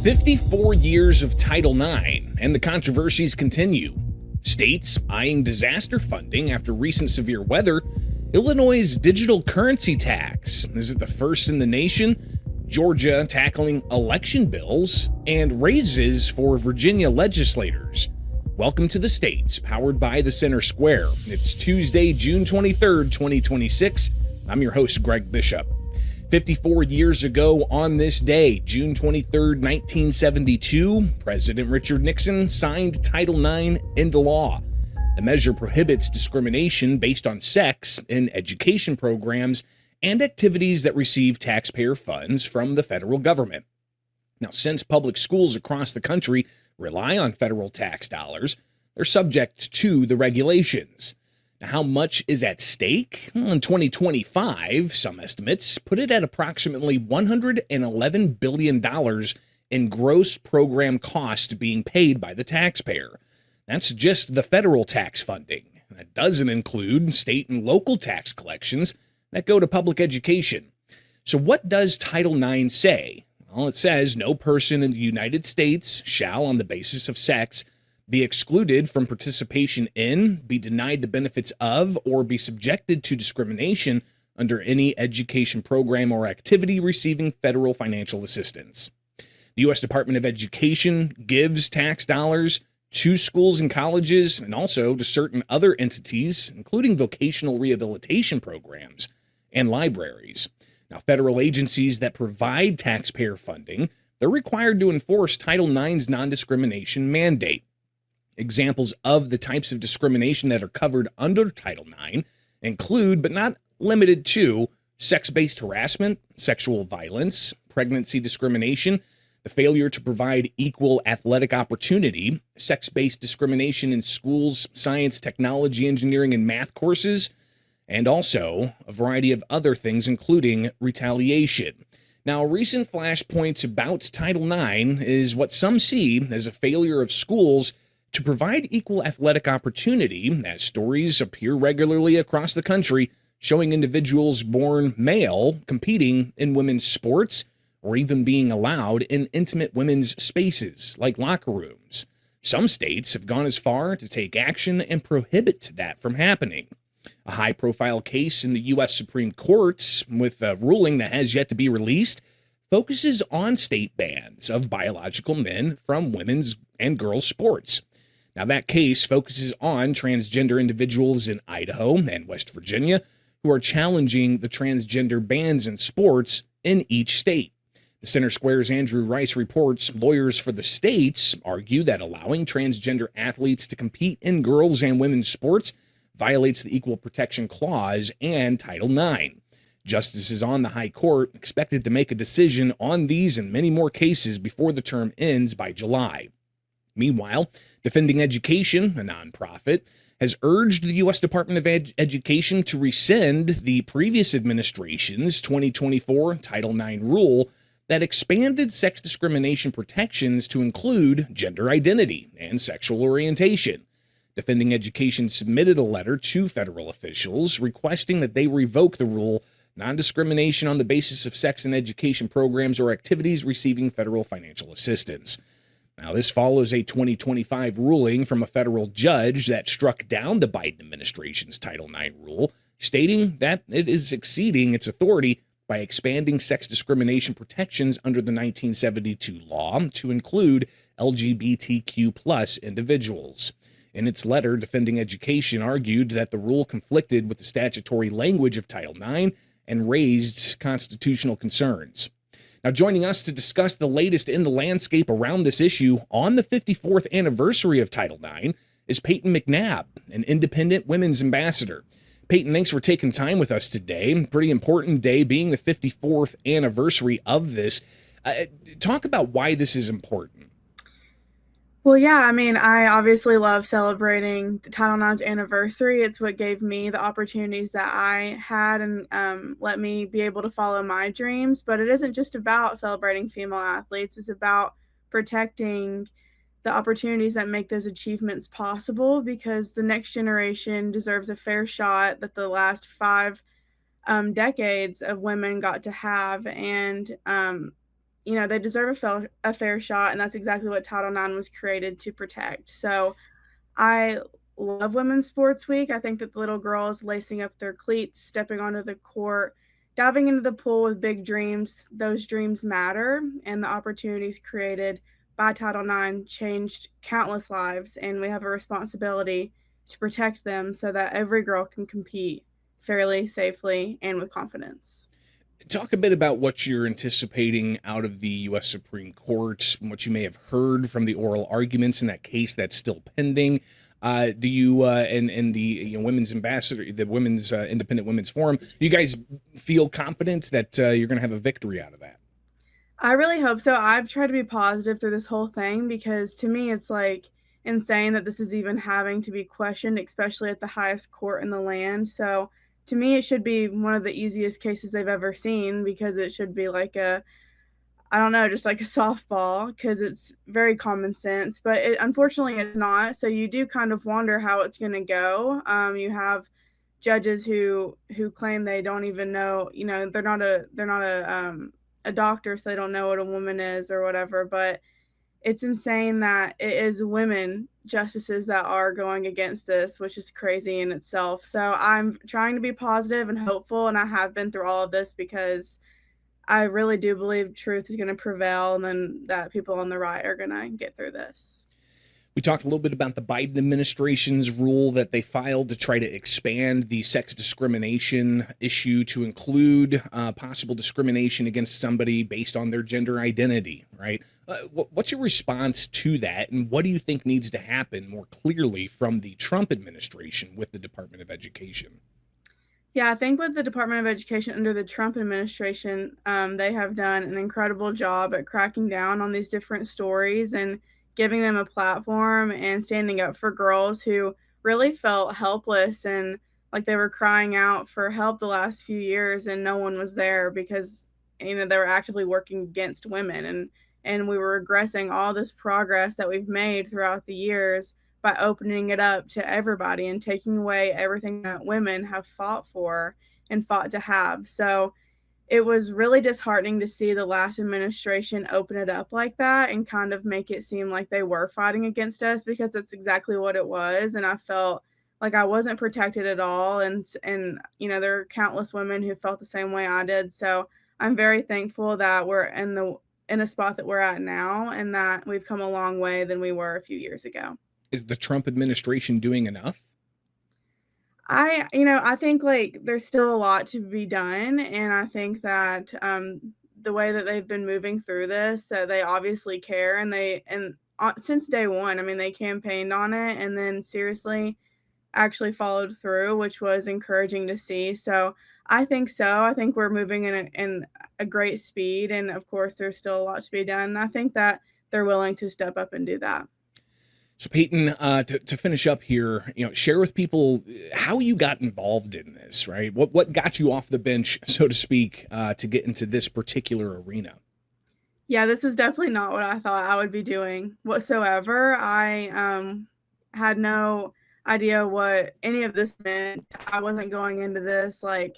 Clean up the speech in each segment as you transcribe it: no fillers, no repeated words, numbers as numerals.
54 years of Title IX, and the controversies continue. States eyeing disaster funding after recent severe weather. Illinois' digital currency tax. Is it the first in the nation? Georgia tackling election bills and raises for Virginia legislators. Welcome to the States, powered by the Center Square. It's Tuesday, June 23rd, 2026. I'm your host, Greg Bishop. 54 years ago on this day, June 23rd, 1972, President Richard Nixon signed Title IX into law. The measure prohibits discrimination based on sex in education programs and activities that receive taxpayer funds from the federal government. Now, since public schools across the country rely on federal tax dollars, they're subject to the regulations. Now, how much is at stake? Well, in 2025, some estimates put it at approximately $111 billion in gross program cost being paid by the taxpayer. That's just the federal tax funding. That doesn't include state and local tax collections that go to public education. So what does Title IX say? Well, it says no person in the United States shall, on the basis of sex, be excluded from participation in, be denied the benefits of, or be subjected to discrimination under any education program or activity receiving federal financial assistance. The U.S. Department of Education gives tax dollars to schools and colleges and also to certain other entities, including vocational rehabilitation programs and libraries. Now, federal agencies that provide taxpayer funding, they're required to enforce Title IX's non-discrimination mandate. Examples of the types of discrimination that are covered under Title IX include, but not limited to, sex-based harassment, sexual violence, pregnancy discrimination, the failure to provide equal athletic opportunity, sex-based discrimination in schools, science, technology, engineering, and math courses, and also a variety of other things, including retaliation. Now, recent flashpoints about Title IX is what some see as a failure of schools to provide equal athletic opportunity, as stories appear regularly across the country showing individuals born male competing in women's sports or even being allowed in intimate women's spaces like locker rooms. Some states have gone as far to take action and prohibit that from happening. A high-profile case in the U.S. Supreme Court, with a ruling that has yet to be released, focuses on state bans of biological men from women's and girls' sports. Now, that case focuses on transgender individuals in Idaho and West Virginia who are challenging the transgender bans in sports in each state. The Center Square's Andrew Rice reports lawyers for the states argue that allowing transgender athletes to compete in girls' and women's sports violates the Equal Protection Clause and Title IX. Justices on the High Court expected to make a decision on these and many more cases before the term ends by July. Meanwhile, Defending Education, a nonprofit, has urged the U.S. Department of Education to rescind the previous administration's 2024 Title IX rule that expanded sex discrimination protections to include gender identity and sexual orientation. Defending Education submitted a letter to federal officials requesting that they revoke the rule non-discrimination on the basis of sex in education programs or activities receiving federal financial assistance. Now, this follows a 2025 ruling from a federal judge that struck down the Biden administration's Title IX rule, stating that it is exceeding its authority by expanding sex discrimination protections under the 1972 law to include LGBTQ+ individuals. In its letter, Defending Education argued that the rule conflicted with the statutory language of Title IX and raised constitutional concerns. Now, joining us to discuss the latest in the landscape around this issue on the 54th anniversary of Title IX is Payton McNabb, an independent women's ambassador. Payton, thanks for taking time with us today. Pretty important day being the 54th anniversary of this. Talk about why this is important. Well, yeah, I mean, I obviously love celebrating the Title IX's anniversary. It's what gave me the opportunities that I had and let me be able to follow my dreams. But it isn't just about celebrating female athletes. It's about protecting the opportunities that make those achievements possible, because the next generation deserves a fair shot that the last 5 decades of women got to have. And they deserve a fair shot, and that's exactly what Title IX was created to protect. So I love Women's Sports Week. I think that the little girls lacing up their cleats, stepping onto the court, diving into the pool with big dreams, those dreams matter, and the opportunities created by Title IX changed countless lives, and we have a responsibility to protect them so that every girl can compete fairly, safely, and with confidence. Talk a bit about what you're anticipating out of the U.S. Supreme Court, what you may have heard from the oral arguments in that case that's still pending. Do you and the women's ambassador, the women's independent women's forum, do you guys feel confident that you're going to have a victory out of that? I really hope so. I've tried to be positive through this whole thing because to me it's like insane that this is even having to be questioned, especially at the highest court in the land. So to me, it should be one of the easiest cases they've ever seen because it should be like I don't know, just like a softball because it's very common sense. But unfortunately, it's not. So you do kind of wonder how it's going to go. You have judges who claim they don't even know, they're not a doctor, so they don't know what a woman is or whatever. But it's insane that it is women justices that are going against this, which is crazy in itself. So I'm trying to be positive and hopeful, and I have been through all of this because I really do believe truth is going to prevail, and then that people on the right are going to get through this. We talked a little bit about the Biden administration's rule that they filed to try to expand the sex discrimination issue to include possible discrimination against somebody based on their gender identity, right? What's your response to that, and what do you think needs to happen more clearly from the Trump administration with the Department of Education? Yeah, I think with the Department of Education under the Trump administration, they have done an incredible job at cracking down on these different stories and giving them a platform and standing up for girls who really felt helpless and like they were crying out for help the last few years and no one was there because they were actively working against women, and we were regressing all this progress that we've made throughout the years by opening it up to everybody and taking away everything that women have fought for and fought to have. So it was really disheartening to see the last administration open it up like that and kind of make it seem like they were fighting against us, because that's exactly what it was. And I felt like I wasn't protected at all. And there are countless women who felt the same way I did. So I'm very thankful that we're in a spot that we're at now and that we've come a long way than we were a few years ago. Is the Trump administration doing enough? I think like there's still a lot to be done, and I think that the way that they've been moving through this, that they obviously care, and since day one, I mean, they campaigned on it, and then seriously actually followed through, which was encouraging to see. So I think so. I think we're moving in a great speed, and of course, there's still a lot to be done. And I think that they're willing to step up and do that. So Payton, to finish up here, share with people how you got involved in this, right? What got you off the bench, so to speak, to get into this particular arena? Yeah, this was definitely not what I thought I would be doing whatsoever. I had no idea what any of this meant. I wasn't going into this like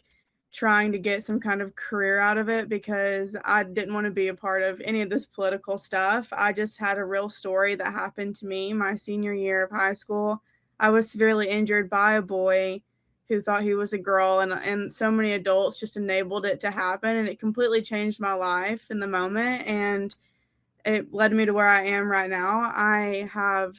trying to get some kind of career out of it because I didn't want to be a part of any of this political stuff. I just had a real story that happened to me my senior year of high school. I was severely injured by a boy who thought he was a girl, and so many adults just enabled it to happen, and it completely changed my life in the moment, and it led me to where I am right now. I have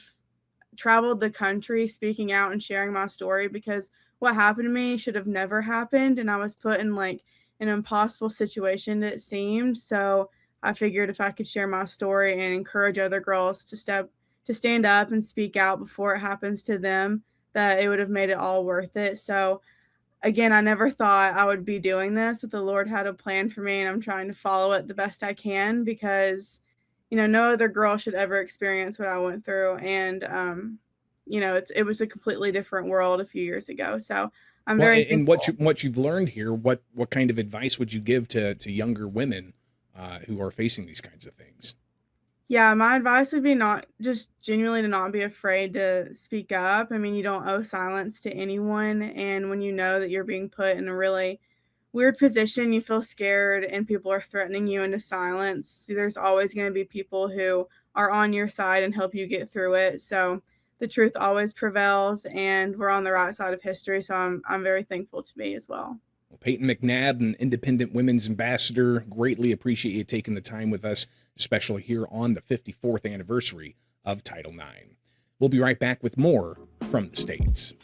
traveled the country speaking out and sharing my story because what happened to me should have never happened, and I was put in like an impossible situation, it seemed. So I figured if I could share my story and encourage other girls to stand up and speak out before it happens to them, that it would have made it all worth it. So again, I never thought I would be doing this, but the Lord had a plan for me, and I'm trying to follow it the best I can because no other girl should ever experience what I went through. And it was a completely different world a few years ago. So I'm Well, very and thankful. what you've learned here, what kind of advice would you give to younger women who are facing these kinds of things? Yeah, my advice would be not just genuinely to not be afraid to speak up. I mean, you don't owe silence to anyone. And when you know that you're being put in a really weird position. You feel scared and people are threatening you into silence. There's always going to be people who are on your side and help you get through it. So the truth always prevails, and we're on the right side of history. So I'm very thankful to be as well. Payton McNabb, an independent women's ambassador, greatly appreciate you taking the time with us, especially here on the 54th anniversary of Title IX. We'll be right back with more from the States.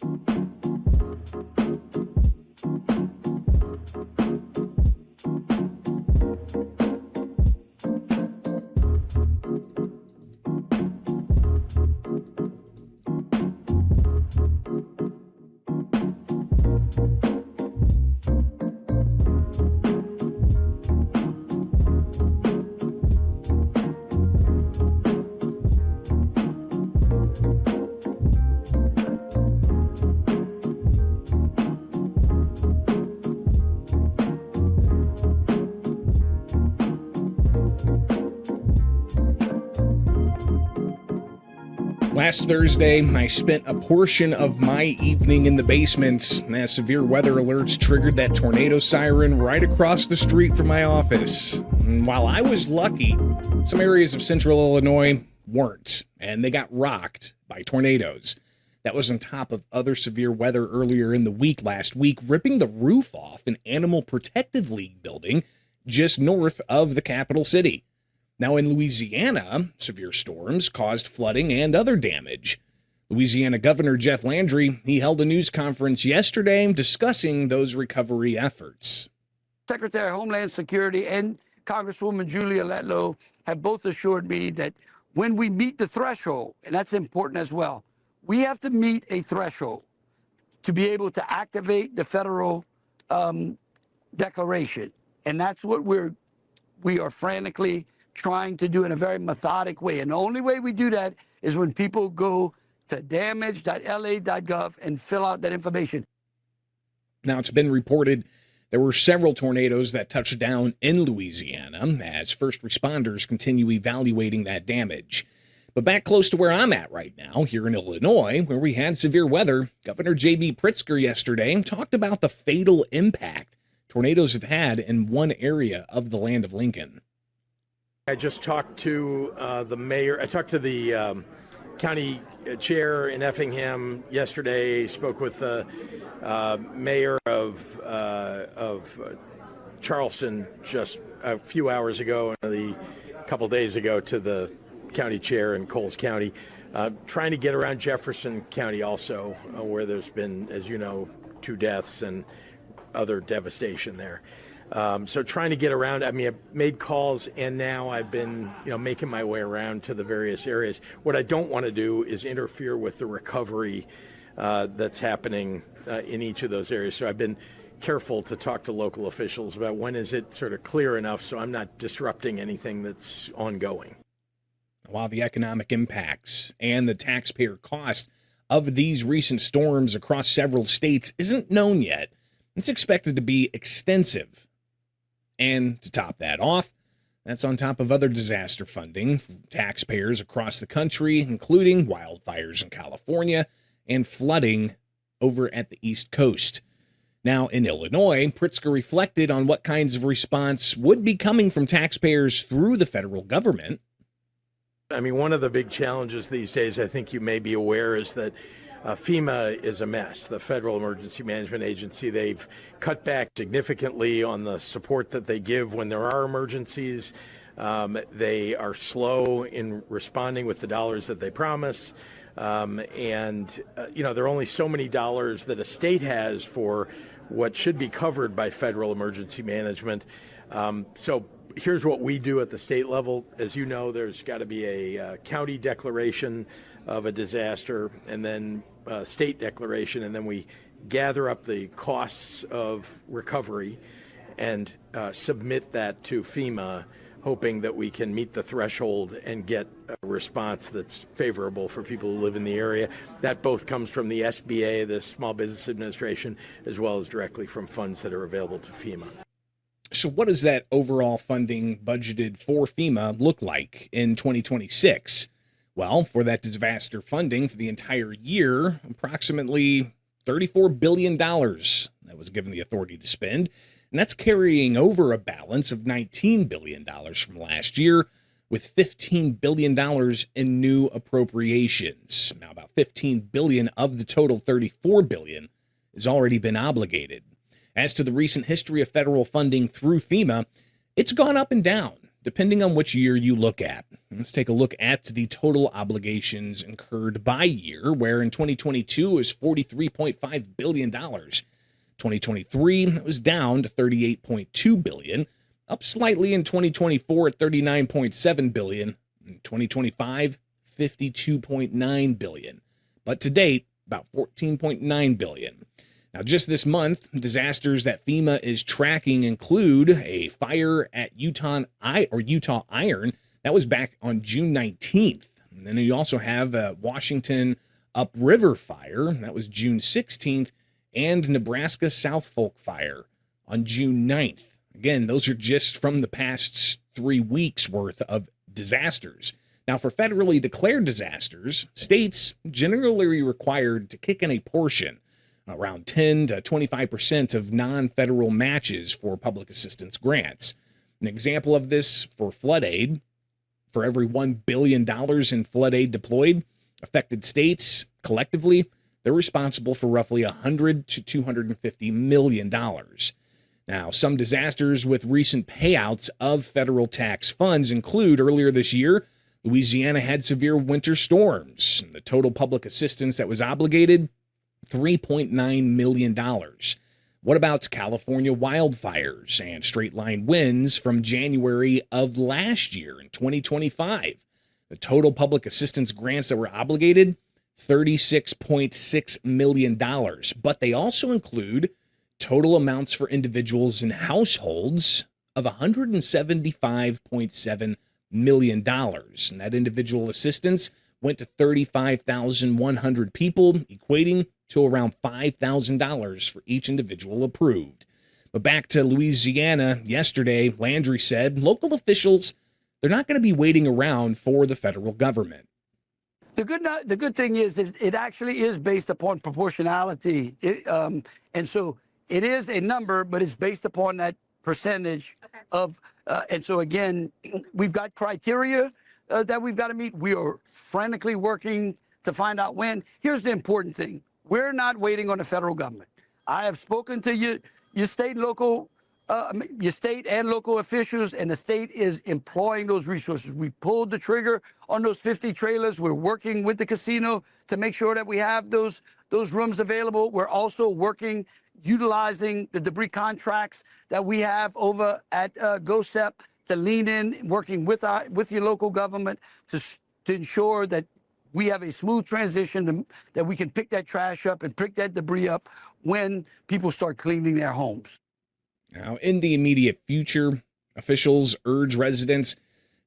Last Thursday, I spent a portion of my evening in the basement as severe weather alerts triggered that tornado siren right across the street from my office. And while I was lucky, some areas of central Illinois weren't, and they got rocked by tornadoes. That was on top of other severe weather earlier in the week last week, ripping the roof off an Animal Protective League building just north of the capital city. Now in Louisiana, severe storms caused flooding and other damage. Louisiana Governor Jeff Landry, he held a news conference yesterday discussing those recovery efforts. Secretary of Homeland Security and Congresswoman Julia Letlow have both assured me that when we meet the threshold, and that's important as well, we have to meet a threshold to be able to activate the federal declaration. And that's what we are frantically trying to do in a very methodic way. And the only way we do that is when people go to damage.la.gov and fill out that information. Now, it's been reported there were several tornadoes that touched down in Louisiana as first responders continue evaluating that damage. But back close to where I'm at right now, here in Illinois, where we had severe weather, Governor J.B. Pritzker yesterday talked about the fatal impact tornadoes have had in one area of the land of Lincoln. I just talked to the mayor. I talked to the county chair in Effingham yesterday. Spoke with the mayor of Charleston just a few hours ago, and a couple days ago to the county chair in Coles County. Trying to get around Jefferson County also, where there's been, as you know, 2 deaths and other devastation there. So trying to get around. I mean, I've made calls, and now I've been, making my way around to the various areas. What I don't want to do is interfere with the recovery that's happening in each of those areas. So I've been careful to talk to local officials about when is it sort of clear enough so I'm not disrupting anything that's ongoing. While the economic impacts and the taxpayer cost of these recent storms across several states isn't known yet, it's expected to be extensive. And to top that off, that's on top of other disaster funding for taxpayers across the country, including wildfires in California and flooding over at the East Coast. Now, in Illinois, Pritzker reflected on what kinds of response would be coming from taxpayers through the federal government. I mean, one of the big challenges these days, I think you may be aware, is that FEMA is a mess. The Federal Emergency Management Agency, they've cut back significantly on the support that they give when there are emergencies. They are slow in responding with the dollars that they promise. There are only so many dollars that a state has for what should be covered by federal emergency management. So here's what we do at the state level. As you know, there's got to be a county declaration of a disaster, and then a state declaration, and then we gather up the costs of recovery and submit that to FEMA, hoping that we can meet the threshold and get a response that's favorable for people who live in the area. That both comes from the SBA, the Small Business Administration, as well as directly from funds that are available to FEMA. So what does that overall funding budgeted for FEMA look like in 2026? Well, for that disaster funding for the entire year, approximately $34 billion that was given the authority to spend. And that's carrying over a balance of $19 billion from last year, with $15 billion in new appropriations. Now, about $15 billion of the total $34 billion has already been obligated. As to the recent history of federal funding through FEMA, it's gone up and down, depending on which year you look at. Let's take a look at the total obligations incurred by year, where in 2022 it was $43.5 billion. 2023, it was down to $38.2 billion, up slightly in 2024 at $39.7 billion. In 2025, $52.9 billion. But to date, about $14.9 billion. Now, just this month, disasters that FEMA is tracking include a fire at Utah Iron. That was back on June 19th. And then you also have a Washington Upriver fire. That was June 16th. And Nebraska South Fork fire on June 9th. Again, those are just from the past 3 weeks worth of disasters. Now, for federally declared disasters, states generally required to kick in a portion, around 10 to 25% of non-federal matches for public assistance grants. An example of this for flood aid, for every $1 billion in flood aid deployed, affected states collectively, they're responsible for roughly $100 to $250 million. Now, some disasters with recent payouts of federal tax funds include earlier this year, Louisiana had severe winter storms. The total public assistance that was obligated, $3.9 million. What about California wildfires and straight-line winds from January of last year in 2025? The total public assistance grants that were obligated, $36.6 million. But they also include total amounts for individuals and households of $175.7 million. And that individual assistance went to 35,100 people, equating to around $5,000 for each individual approved. But back to Louisiana, yesterday, Landry said local officials, they're not going to be waiting around for the federal government. The good thing is it actually is based upon proportionality. And so it is a number, but it's based upon that percentage of, and so again, we've got criteria that we've got to meet. We are frantically working to find out when. Here's the important thing. We're not waiting on the federal government. I have spoken to your state and local officials, and the state is employing those resources. We pulled the trigger on those 50 trailers. We're working with the casino to make sure that we have those rooms available. We're also working, utilizing the debris contracts that we have over at GOSEP to lean in, working with your local government to ensure that we have a smooth transition, that we can pick that trash up and pick that debris up when people start cleaning their homes. Now, in the immediate future, officials urge residents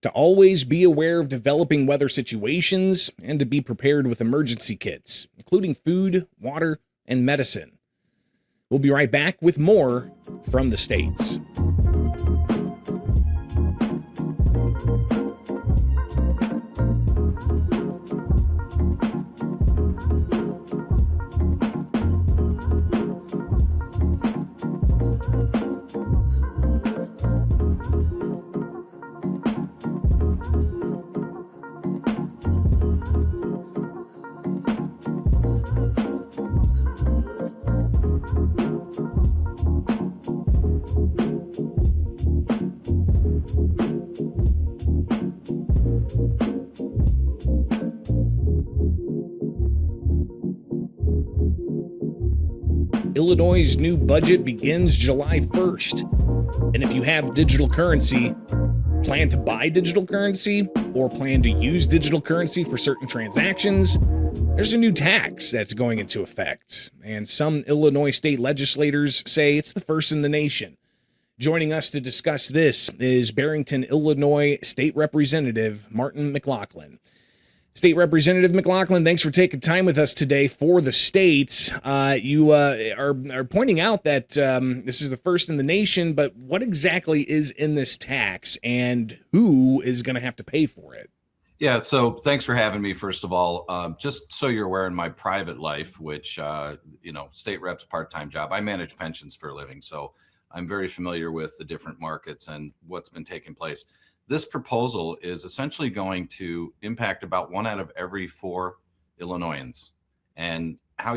to always be aware of developing weather situations and to be prepared with emergency kits, including food, water, and medicine. We'll be right back with more from the States. Illinois' new budget begins July 1st. And if you have digital currency, plan to buy digital currency or plan to use digital currency for certain transactions, there's a new tax that's going into effect. And some Illinois state legislators say it's the first in the nation. Joining us to discuss this is Barrington, Illinois State Representative Martin McLaughlin. State Representative McLaughlin, thanks for taking time with us today for the states. You are pointing out that this is the first in the nation, but what exactly is in this tax and who is going to have to pay for it? Yeah, so thanks for having me, first of all. Just so you're aware, in my private life, which, state rep's part-time job, I manage pensions for a living. So I'm very familiar with the different markets and what's been taking place. This proposal is essentially going to impact about 1 out of every 4 Illinoisans. And how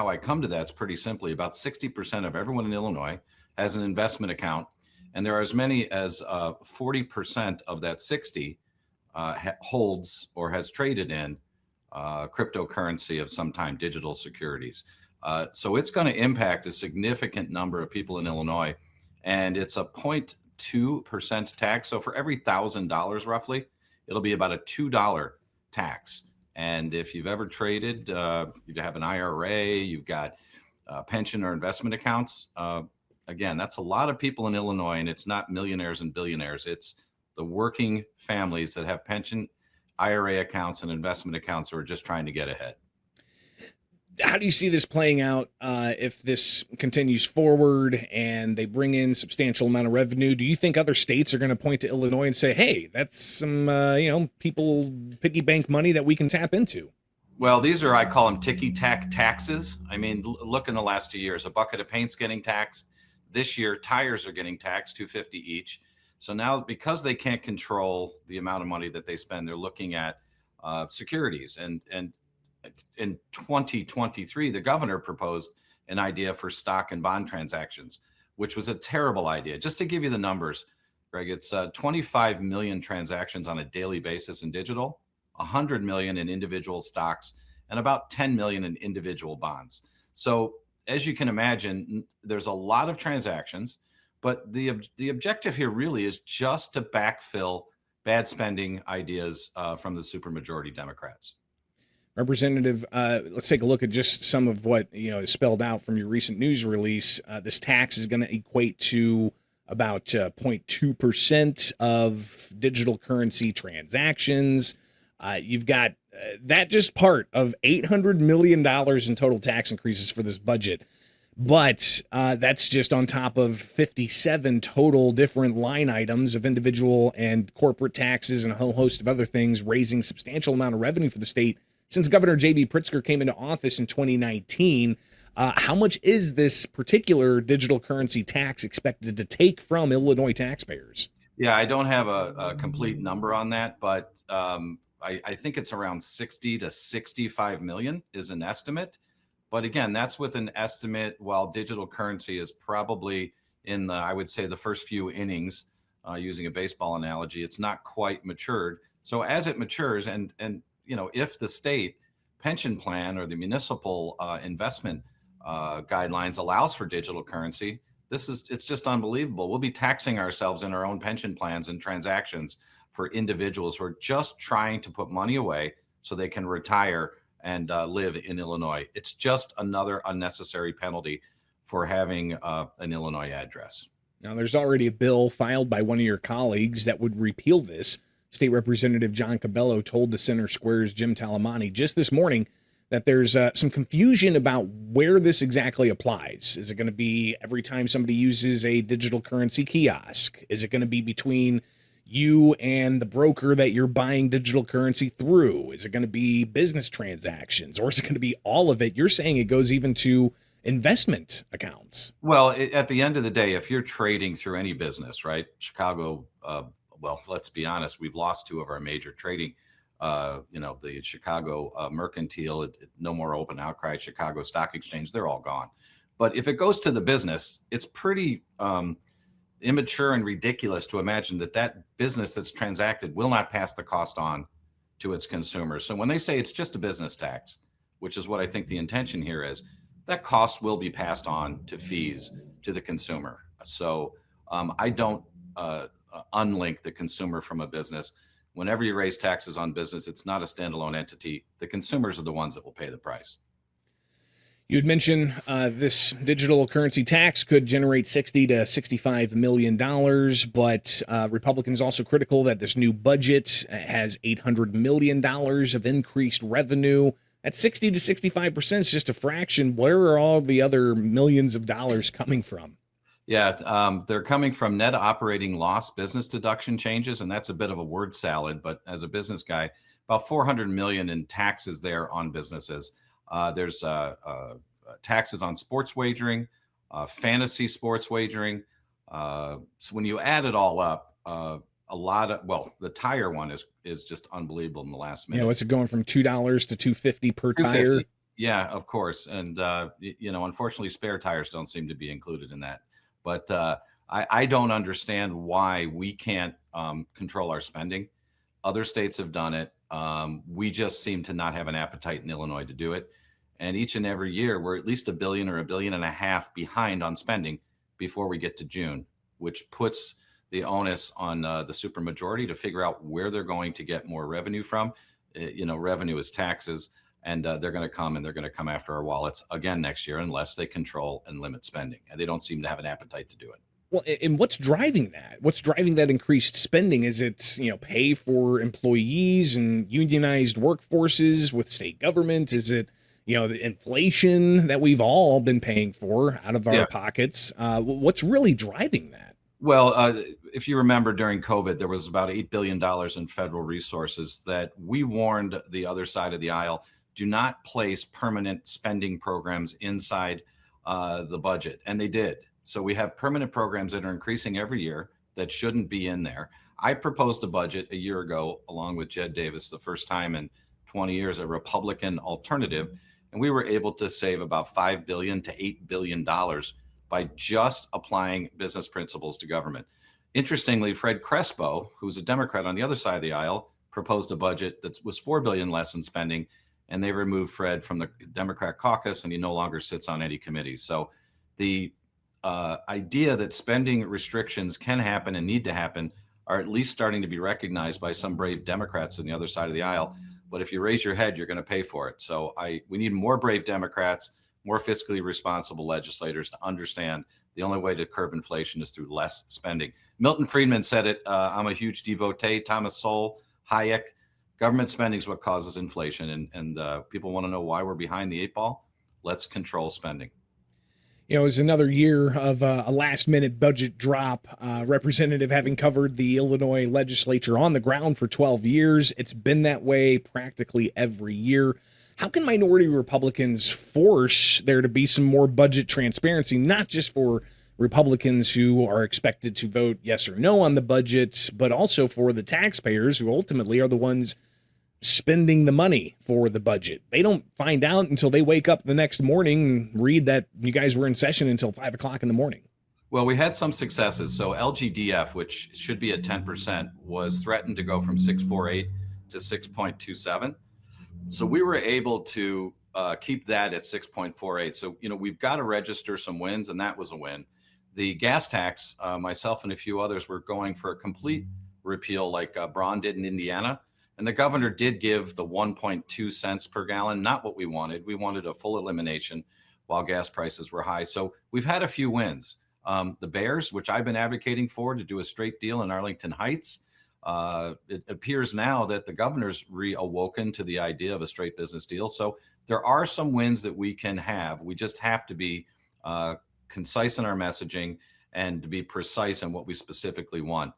I come to that is pretty simply about 60% of everyone in Illinois has an investment account, and there are as many as 40% of that 60 holds or has traded in cryptocurrency of some kind, digital securities. So it's going to impact a significant number of people in Illinois, and it's a 0.2% tax. So for every $1,000 roughly, it'll be about a $2 tax. And if you've ever traded, you have an IRA, you've got pension or investment accounts. Again, that's a lot of people in Illinois, and it's not millionaires and billionaires. It's the working families that have pension, IRA accounts, and investment accounts who are just trying to get ahead. How do you see this playing out if this continues forward and they bring in substantial amount of revenue? Do you think other states are going to point to Illinois and say, hey, that's some, people piggy bank money that we can tap into? Well, these are, I call them ticky-tack taxes. I mean, look in the last 2 years, a bucket of paint's getting taxed. This year, tires are getting taxed, $2.50 each. So now, because they can't control the amount of money that they spend, they're looking at securities. And in 2023, the governor proposed an idea for stock and bond transactions, which was a terrible idea. Just to give you the numbers, Greg, it's 25 million transactions on a daily basis in digital, 100 million in individual stocks, and about 10 million in individual bonds. So as you can imagine, there's a lot of transactions, but the objective here really is just to backfill bad spending ideas from the supermajority Democrats. Representative, let's take a look at just some of what is spelled out from your recent news release. This tax is going to equate to about 0.2% of digital currency transactions. You've got that just part of $800 million in total tax increases for this budget. But that's just on top of 57 total different line items of individual and corporate taxes and a whole host of other things, raising substantial amount of revenue for the state since Governor J.B. Pritzker came into office in 2019. How much is this particular digital currency tax expected to take from Illinois taxpayers? Yeah, I don't have a complete number on that, but I think it's around 60 to 65 million is an estimate. But again, that's with an estimate, while digital currency is probably in the, I would say, the first few innings, using a baseball analogy. It's not quite matured. So as it matures, and if the state pension plan or the municipal investment guidelines allows for digital currency, it's just unbelievable. We'll be taxing ourselves in our own pension plans and transactions for individuals who are just trying to put money away so they can retire and live in Illinois. It's just another unnecessary penalty for having an Illinois address. Now, there's already a bill filed by one of your colleagues that would repeal this. State Representative John Cabello told the Center Square's Jim Talamani just this morning that there's some confusion about where this exactly applies. Is it going to be every time somebody uses a digital currency kiosk? Is it going to be between you and the broker that you're buying digital currency through? Is it going to be business transactions, or is it going to be all of it? You're saying it goes even to investment accounts. Well, at the end of the day, if you're trading through any business, right? Chicago, well, let's be honest, we've lost 2 of our major trading. The Chicago Mercantile, no more Open Outcry, Chicago Stock Exchange, they're all gone. But if it goes to the business, it's pretty immature and ridiculous to imagine that business that's transacted will not pass the cost on to its consumers. So when they say it's just a business tax, which is what I think the intention here is, that cost will be passed on to fees to the consumer. So I don't unlink the consumer from a business. Whenever you raise taxes on business, it's not a standalone entity. The consumers are the ones that will pay the price. You had mentioned this digital currency tax could generate $60 to $65 million, but Republicans also critical that this new budget has $800 million of increased revenue. At 60 to 65% is just a fraction. Where are all the other millions of dollars coming from? Yeah, they're coming from net operating loss business deduction changes, and that's a bit of a word salad. But as a business guy, about $400 million in taxes there on businesses. There's taxes on sports wagering, fantasy sports wagering, So when you add it all up, a lot of, well, the tire one is just unbelievable in the last minute. What's it going from $2 to $2.50 per tire? $2.50. Yeah, of course. And, unfortunately, spare tires don't seem to be included in that. But I don't understand why we can't control our spending. Other states have done it. We just seem to not have an appetite in Illinois to do it. And each and every year, we're at least $1 billion or $1.5 billion behind on spending before we get to June, which puts the onus on the supermajority to figure out where they're going to get more revenue from. Revenue is taxes. And they're going to come after our wallets again next year unless they control and limit spending. And they don't seem to have an appetite to do it. Well, and what's driving that? What's driving that increased spending? Is it, pay for employees and unionized workforces with state government? Is it, the inflation that we've all been paying for out of our pockets? What's really driving that? Well, if you remember during COVID, there was about $8 billion in federal resources that we warned the other side of the aisle, do not place permanent spending programs inside the budget. And they did. So we have permanent programs that are increasing every year that shouldn't be in there. I proposed a budget a year ago, along with Jed Davis, the first time in 20 years, a Republican alternative. And we were able to save about $5 billion to $8 billion by just applying business principles to government. Interestingly, Fred Crespo, who's a Democrat on the other side of the aisle, proposed a budget that was $4 billion less in spending, and they removed Fred from the Democrat caucus, and he no longer sits on any committees. So the idea that spending restrictions can happen and need to happen are at least starting to be recognized by some brave Democrats on the other side of the aisle. But if you raise your head, you're going to pay for it. So we need more brave Democrats, more fiscally responsible legislators to understand the only way to curb inflation is through less spending. Milton Friedman said it. I'm a huge devotee. Thomas Sowell, Hayek. Government spending is what causes inflation. And people want to know why we're behind the 8 ball. Let's control spending. It was another year of a last-minute budget drop. Representative having covered the Illinois legislature on the ground for 12 years. It's been that way practically every year. How can minority Republicans force there to be some more budget transparency, not just for Republicans who are expected to vote yes or no on the budget, but also for the taxpayers who ultimately are the ones spending the money for the budget? They don't find out until they wake up the next morning and read that you guys were in session until 5 o'clock in the morning. Well, we had some successes. So LGDF, which should be at 10%, was threatened to go from 6.48 to 6.27. So we were able to keep that at 6.48. So, we've got to register some wins, and that was a win. The gas tax, myself and a few others were going for a complete repeal like Braun did in Indiana. And the governor did give the 1.2 cents per gallon, not what we wanted. We wanted a full elimination while gas prices were high. So we've had a few wins. The Bears, which I've been advocating for to do a straight deal in Arlington Heights, it appears now that the governor's reawoken to the idea of a straight business deal. So there are some wins that we can have. We just have to be concise in our messaging and to be precise in what we specifically want.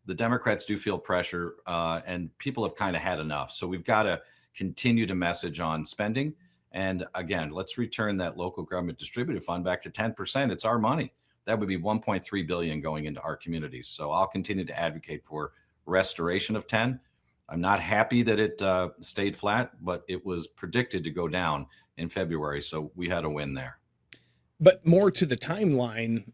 The Democrats do feel pressure, and people have kind of had enough. So we've got to continue to message on spending. And again, let's return that local government distributive fund back to 10%. It's our money. That would be $1.3 billion going into our communities. So I'll continue to advocate for restoration of 10. I'm not happy that it stayed flat, but it was predicted to go down in February. So we had a win there. But more to the timeline,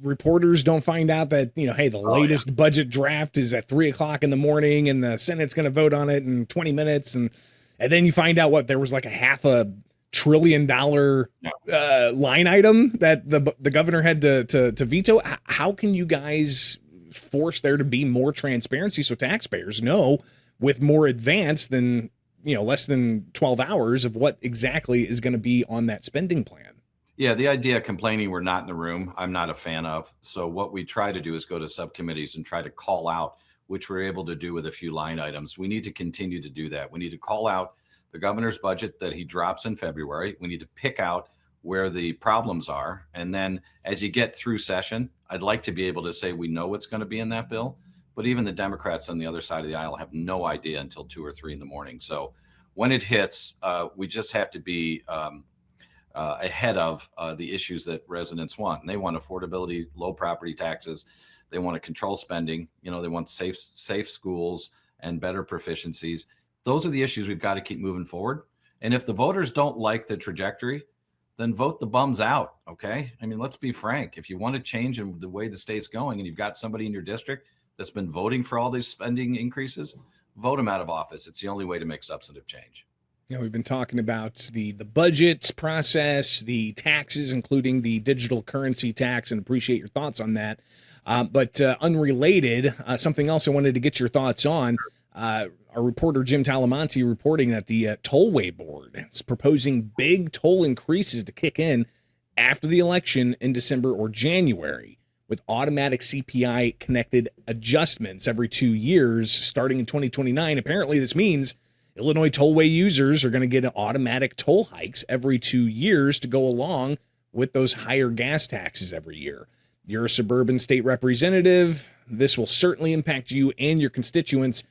reporters don't find out that, hey, the latest budget draft is at 3 o'clock in the morning and the Senate's going to vote on it in 20 minutes. And then you find out there was like a $500 billion line item that the governor had to veto. How can you guys force there to be more transparency so taxpayers know with more advance than, less than 12 hours of what exactly is going to be on that spending plan? Yeah, the idea of complaining we're not in the room, I'm not a fan of. So what we try to do is go to subcommittees and try to call out, which we're able to do with a few line items. We need to continue to do that. We need to call out the governor's budget that he drops in February. We need to pick out where the problems are. And then as you get through session, I'd like to be able to say we know what's going to be in that bill. But even the Democrats on the other side of the aisle have no idea until 2 or 3 in the morning. So when it hits, we just have to be ahead of the issues that residents want. And they want affordability, low property taxes. They want to control spending. They want safe schools and better proficiencies. Those are the issues we've got to keep moving forward. And if the voters don't like the trajectory, then vote the bums out. Okay. I mean, let's be frank. If you want to change in the way the state's going and you've got somebody in your district that's been voting for all these spending increases, vote them out of office. It's the only way to make substantive change. We've been talking about the budget process, the taxes, including the digital currency tax, and appreciate your thoughts on that. But unrelated, something else I wanted to get your thoughts on. Our reporter Jim Talamonte reporting that the Tollway Board is proposing big toll increases to kick in after the election in December or January, with automatic CPI-connected adjustments every 2 years starting in 2029. Apparently, this means Illinois tollway users are going to get automatic toll hikes every 2 years to go along with those higher gas taxes every year. You're a suburban state representative. This will certainly impact you and your constituents.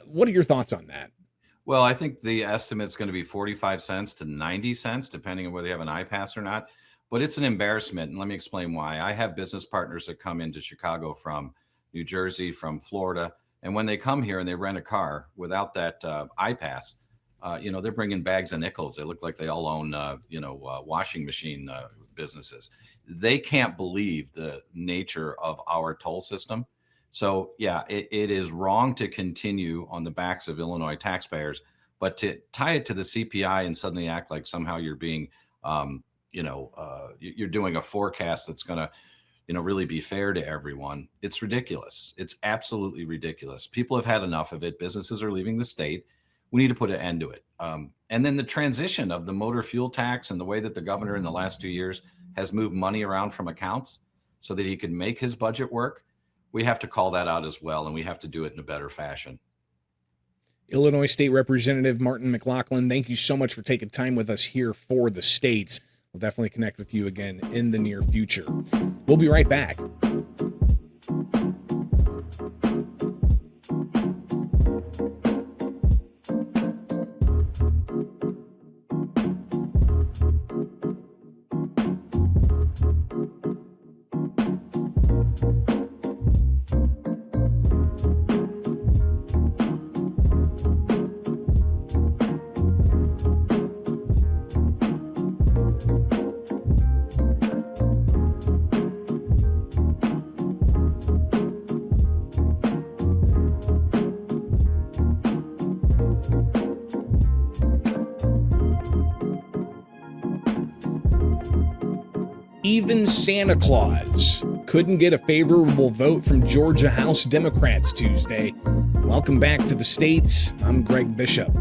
What are your thoughts on that? Well, I think the estimate is going to be 45 cents to 90 cents, depending on whether you have an iPass or not. But it's an embarrassment, and let me explain why. I have business partners that come into Chicago from New Jersey, from Florida, and when they come here and they rent a car without that iPass, they're bringing bags of nickels. They look like they all own, washing machine businesses. They can't believe the nature of our toll system. So, yeah, it is wrong to continue on the backs of Illinois taxpayers, but to tie it to the CPI and suddenly act like somehow you're being, you're doing a forecast that's going to, really be fair to everyone. It's ridiculous. It's absolutely ridiculous. People have had enough of it. Businesses are leaving the state. We need to put an end to it. And then the transition of the motor fuel tax and the way that the governor in the last 2 years has moved money around from accounts so that he can make his budget work. We have to call that out as well, and we have to do it in a better fashion. Illinois State Representative Martin McLaughlin, thank you so much for taking time with us here for the states. We'll definitely connect with you again in the near future. We'll be right back. Even Santa Claus couldn't get a favorable vote from Georgia House Democrats Tuesday. Welcome back to the States. I'm Greg Bishop.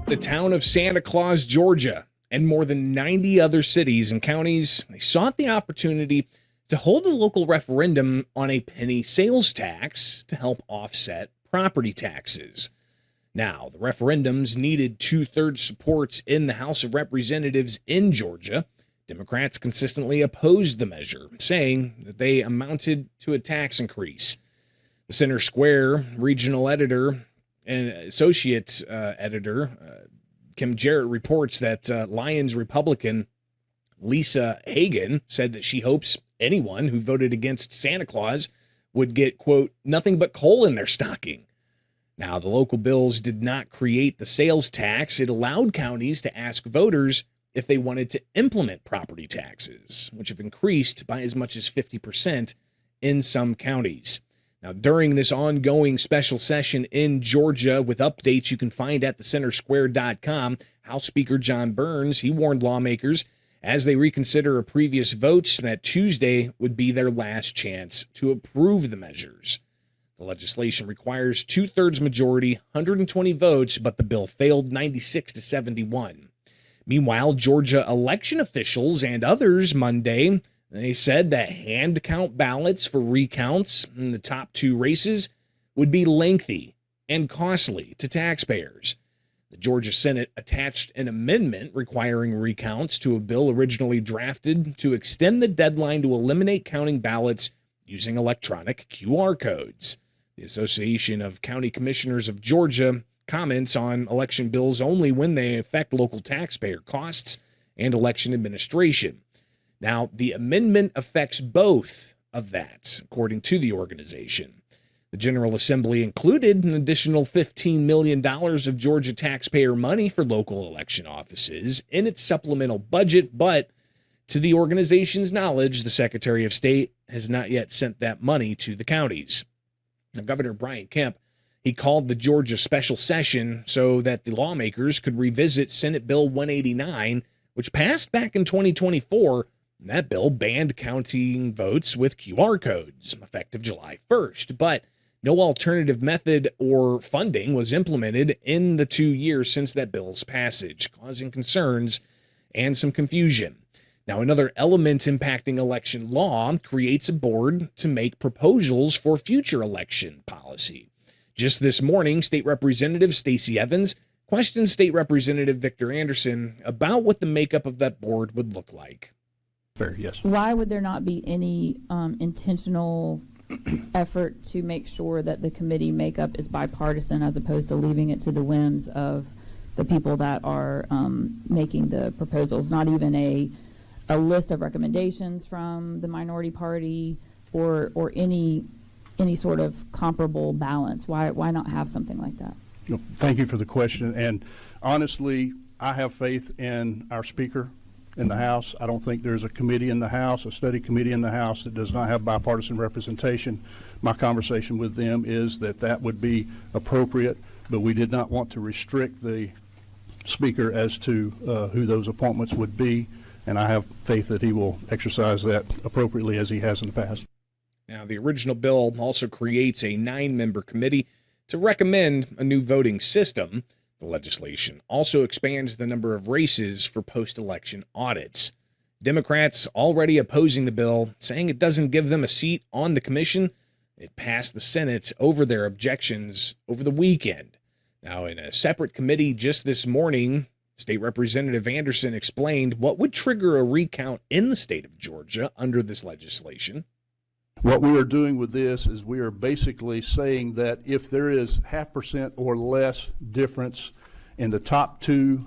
The town of Santa Claus, Georgia, and more than 90 other cities and counties, they sought the opportunity to hold a local referendum on a penny sales tax to help offset property taxes. Now, the referendums needed 2/3 supports in the House of Representatives in Georgia. Democrats consistently opposed the measure, saying that they amounted to a tax increase. The Center Square regional editor and associate editor, Kim Jarrett, reports that Lions Republican Lisa Hagan said that she hopes anyone who voted against Santa Claus would get, quote, nothing but coal in their stocking. Now, the local bills did not create the sales tax. It allowed counties to ask voters if they wanted to implement property taxes, which have increased by as much as 50% in some counties. Now, during this ongoing special session in Georgia, with updates you can find at thecentersquare.com, House Speaker John Burns, he warned lawmakers as they reconsider a previous vote that Tuesday would be their last chance to approve the measures. The legislation requires 2/3 majority, 120 votes, but the bill failed 96 to 71. Meanwhile, Georgia election officials and others Monday, they said that hand count ballots for recounts in the top 2 races would be lengthy and costly to taxpayers. The Georgia Senate attached an amendment requiring recounts to a bill originally drafted to extend the deadline to eliminate counting ballots using electronic QR codes. The Association of County Commissioners of Georgia comments on election bills only when they affect local taxpayer costs and election administration. Now, the amendment affects both of that, according to the organization. The General Assembly included an additional $15 million of Georgia taxpayer money for local election offices in its supplemental budget, but to the organization's knowledge, the Secretary of State has not yet sent that money to the counties. Now, Governor Brian Kemp, he called the Georgia special session so that the lawmakers could revisit Senate Bill 189, which passed back in 2024. That bill banned counting votes with QR codes effective July 1st, but no alternative method or funding was implemented in the 2 years since that bill's passage, causing concerns and some confusion. Now, another element impacting election law creates a board to make proposals for future election policy. Just this morning, State Representative Stacey Evans questioned State Representative Victor Anderson about what the makeup of that board would look like. Fair, yes. Why would there not be any intentional effort to make sure that the committee makeup is bipartisan as opposed to leaving it to the whims of the people that are making the proposals? Not even a list of recommendations from the minority party or any sort of comparable balance. Why not have something like that? Thank you for the question. And honestly, I have faith in our speaker in the House. I don't think there's a committee in the House, a study committee in the House that does not have bipartisan representation. My conversation with them is that would be appropriate, but we did not want to restrict the speaker as to who those appointments would be. And I have faith that he will exercise that appropriately as he has in the past. Now, the original bill also creates a 9-member committee to recommend a new voting system. The legislation also expands the number of races for post-election audits. Democrats already opposing the bill, saying it doesn't give them a seat on the commission. It passed the Senate over their objections over the weekend. Now, in a separate committee just this morning, State Representative Anderson explained what would trigger a recount in the state of Georgia under this legislation. What we are doing with this is we are basically saying that if there is 0.5% or less difference in the top 2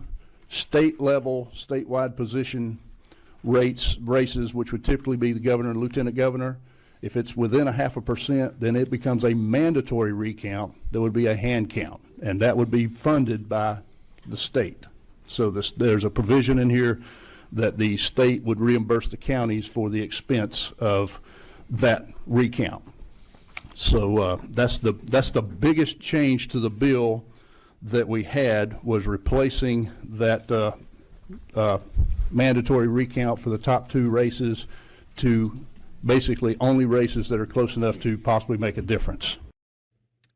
statewide position races, which would typically be the governor and lieutenant governor, if it's within 0.5%, then it becomes a mandatory recount. There would be a hand count, and that would be funded by the state. So there's a provision in here that the state would reimburse the counties for the expense of that recount. So that's the biggest change to the bill that we had, was replacing that mandatory recount for the top 2 races to basically only races that are close enough to possibly make a difference.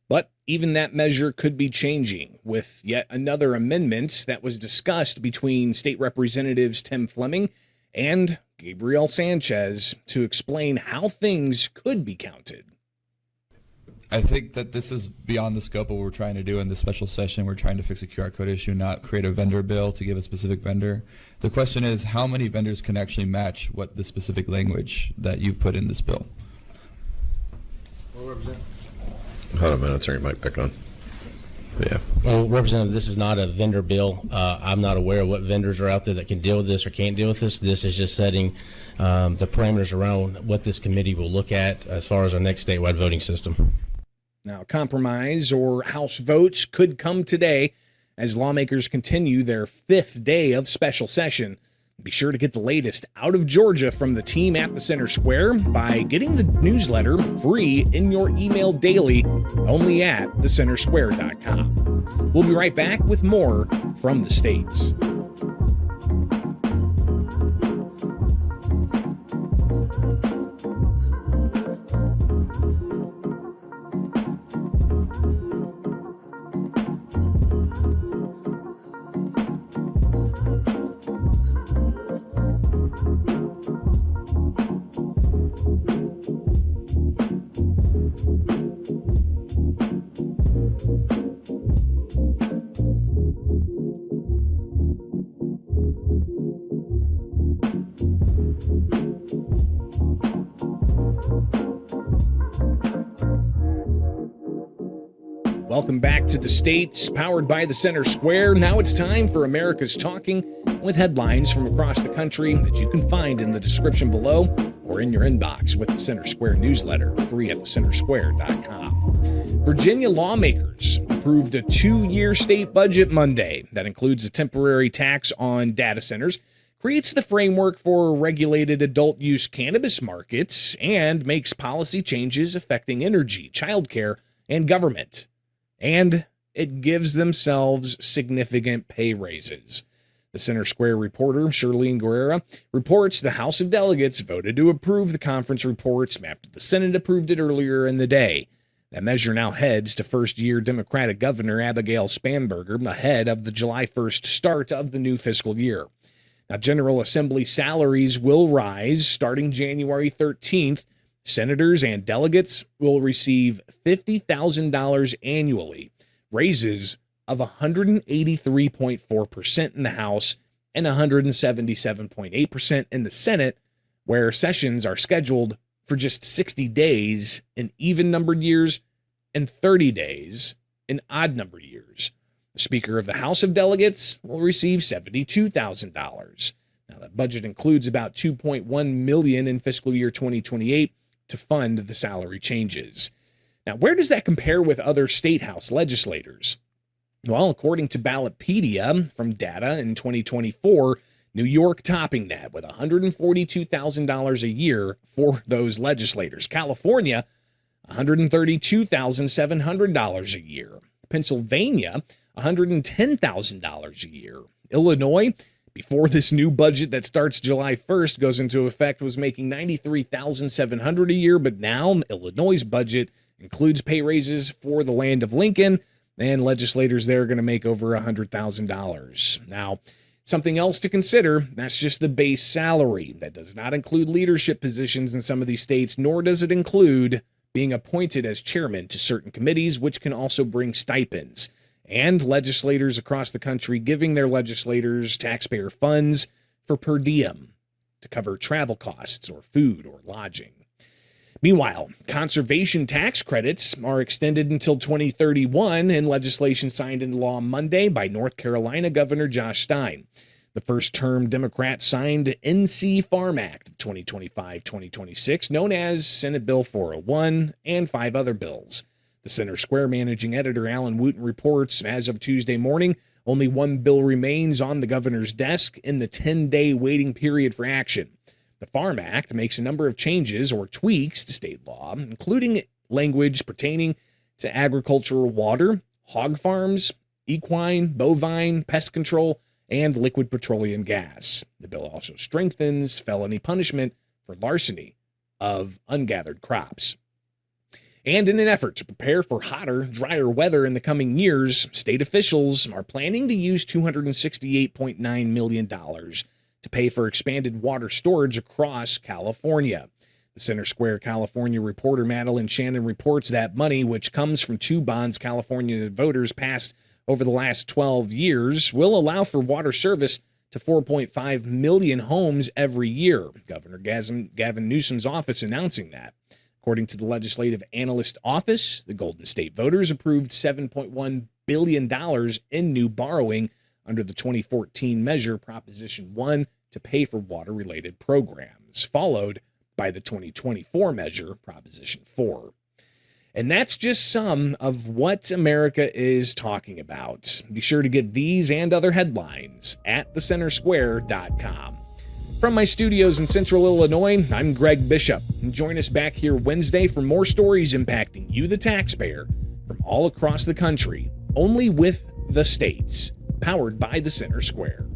But even that measure could be changing with yet another amendment that was discussed between State Representatives Tim Fleming and Gabriel Sanchez to explain how things could be counted. I think that this is beyond the scope of what we're trying to do in this special session. We're trying to fix a QR code issue, not create a vendor bill to give a specific vendor. The question is, how many vendors can actually match what the specific language that you've put in this bill? Hold on a minute, turn your mic back on. Yeah. Well, Representative, this is not a vendor bill. I'm not aware of what vendors are out there that can deal with this or can't deal with this. This is just setting the parameters around what this committee will look at as far as our next statewide voting system. Now, compromise or House votes could come today as lawmakers continue their 5th day of special session. Be sure to get the latest out of Georgia from the team at the Center Square by getting the newsletter free in your email daily, only at thecentersquare.com. We'll be right back with more from the States. Welcome back to the States, powered by the Center Square. Now it's time for America's Talking, with headlines from across the country that you can find in the description below or in your inbox with the Center Square newsletter, free at thecentersquare.com. Virginia lawmakers approved a 2-year state budget Monday that includes a temporary tax on data centers, creates the framework for regulated adult use cannabis markets, and makes policy changes affecting energy, childcare, and government. And it gives themselves significant pay raises. The Center Square reporter, Shirley Guerrera, reports the House of Delegates voted to approve the conference reports after the Senate approved it earlier in the day. That measure now heads to first-year Democratic Governor Abigail Spanberger ahead of the July 1st start of the new fiscal year. Now, General Assembly salaries will rise starting January 13th. Senators and delegates will receive $50,000 annually, raises of 183.4% in the House and 177.8% in the Senate, where sessions are scheduled for just 60 days in even-numbered years and 30 days in odd-numbered years. The Speaker of the House of Delegates will receive $72,000. Now, that budget includes about $2.1 million in fiscal year 2028 to fund the salary changes. Now, where does that compare with other state house legislators? Well, according to Ballotpedia, from data in 2024, New York topping that with $142,000 a year for those legislators. California, $132,700 a year. Pennsylvania, $110,000 a year. Illinois, before this new budget that starts July 1st goes into effect, was making $93,700 a year, but now Illinois' budget includes pay raises for the land of Lincoln, and legislators there are going to make over $100,000. Now, something else to consider, that's just the base salary. That does not include leadership positions in some of these states, nor does it include being appointed as chairman to certain committees, which can also bring stipends. And legislators across the country giving their legislators taxpayer funds for per diem to cover travel costs or food or lodging. Meanwhile, conservation tax credits are extended until 2031 in legislation signed into law Monday by North Carolina Governor Josh Stein. The first-term Democrat signed NC Farm Act of 2025-2026, known as Senate Bill 401, and 5 other bills. The Center Square managing editor Alan Wooten reports, as of Tuesday morning, only one bill remains on the governor's desk in the 10-day waiting period for action. The Farm Act makes a number of changes or tweaks to state law, including language pertaining to agricultural water, hog farms, equine, bovine, pest control, and liquid petroleum gas. The bill also strengthens felony punishment for larceny of ungathered crops. And in an effort to prepare for hotter, drier weather in the coming years, state officials are planning to use $268.9 million to pay for expanded water storage across California. The Center Square California reporter Madeline Shannon reports that money, which comes from 2 bonds California voters passed over the last 12 years, will allow for water service to 4.5 million homes every year. Governor Gavin Newsom's office announcing that. According to the Legislative Analyst Office, the Golden State voters approved $7.1 billion in new borrowing under the 2014 measure Proposition 1 to pay for water-related programs, followed by the 2024 measure Proposition 4. And that's just some of what America is talking about. Be sure to get these and other headlines at thecentersquare.com. From my studios in Central Illinois, I'm Greg Bishop. And join us back here Wednesday for more stories impacting you, the taxpayer, from all across the country, only with the states, powered by the Center Square.